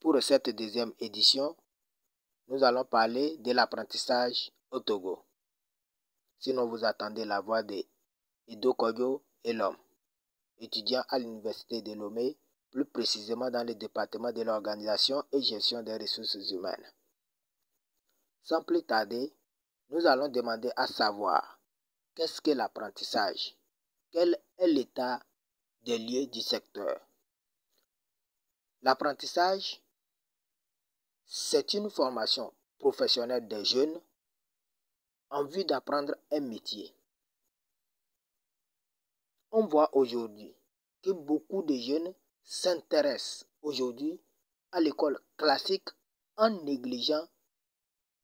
Pour cette deuxième édition, nous allons parler de l'apprentissage au Togo. Sinon, vous attendez la voix de Edo Koyo et l'homme, étudiant à l'université de Lomé, plus précisément dans le département de l'organisation et gestion des ressources humaines. Sans plus tarder, nous allons demander à savoir qu'est-ce que l'apprentissage, quel est l'état des lieux du secteur. L'apprentissage, c'est une formation professionnelle des jeunes en vue d'apprendre un métier. On voit aujourd'hui que beaucoup de jeunes s'intéressent aujourd'hui à l'école classique en négligeant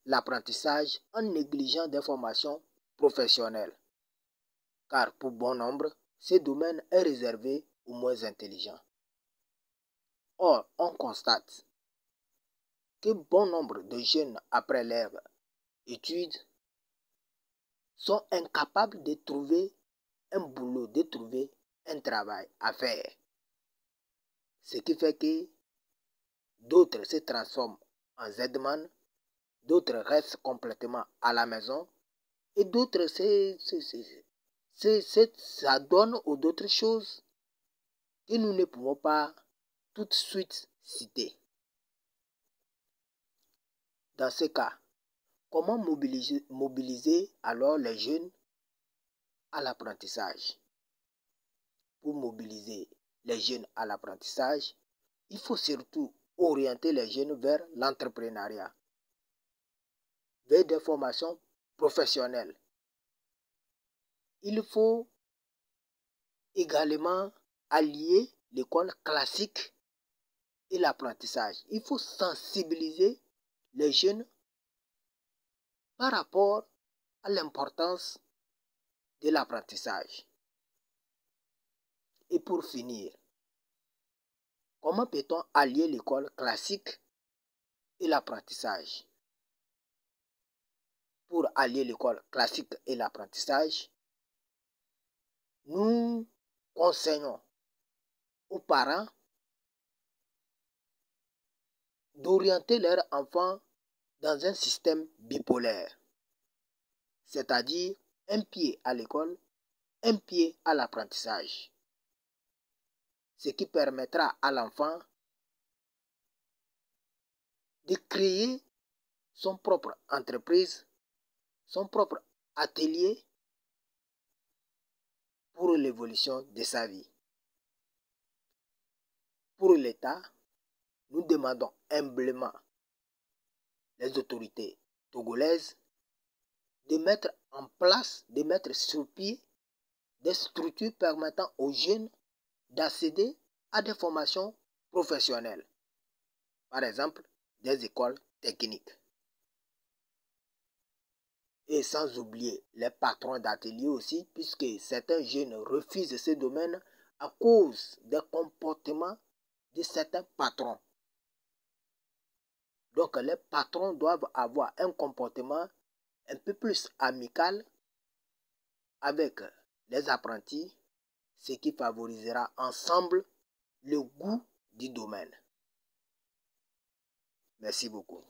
l'apprentissage, en négligeant des formations professionnelles. Car pour bon nombre, ce domaine est réservé aux moins intelligents. Or, on constate que bon nombre de jeunes après leurs études sont incapables de trouver un boulot, de trouver un travail à faire. Ce qui fait que d'autres se transforment en Z-man, d'autres restent complètement à la maison et d'autres s'adonnent aux d'autres choses que nous ne pouvons pas tout de suite citer. Dans ce cas, comment mobiliser alors les jeunes à l'apprentissage? Pour mobiliser les jeunes à l'apprentissage, il faut surtout orienter les jeunes vers l'entrepreneuriat, vers des formations professionnelles. Il faut également allier l'école classique et l'apprentissage. Il faut sensibiliser les jeunes par rapport à l'importance de l'apprentissage. Et pour finir, comment peut-on allier l'école classique et l'apprentissage? Pour allier l'école classique et l'apprentissage, nous conseillons aux parents d'orienter leurs enfants dans un système bipolaire, c'est-à-dire un pied à l'école, un pied à l'apprentissage, ce qui permettra à l'enfant de créer son propre entreprise, son propre atelier pour l'évolution de sa vie. Pour l'État, nous demandons humblement les autorités togolaises de mettre en place, de mettre sur pied des structures permettant aux jeunes d'accéder à des formations professionnelles, par exemple des écoles techniques. Et sans oublier les patrons d'ateliers aussi, puisque certains jeunes refusent ce domaine à cause des comportements de certains patrons. Donc les patrons doivent avoir un comportement un peu plus amical avec les apprentis, ce qui favorisera ensemble le goût du domaine. Merci beaucoup.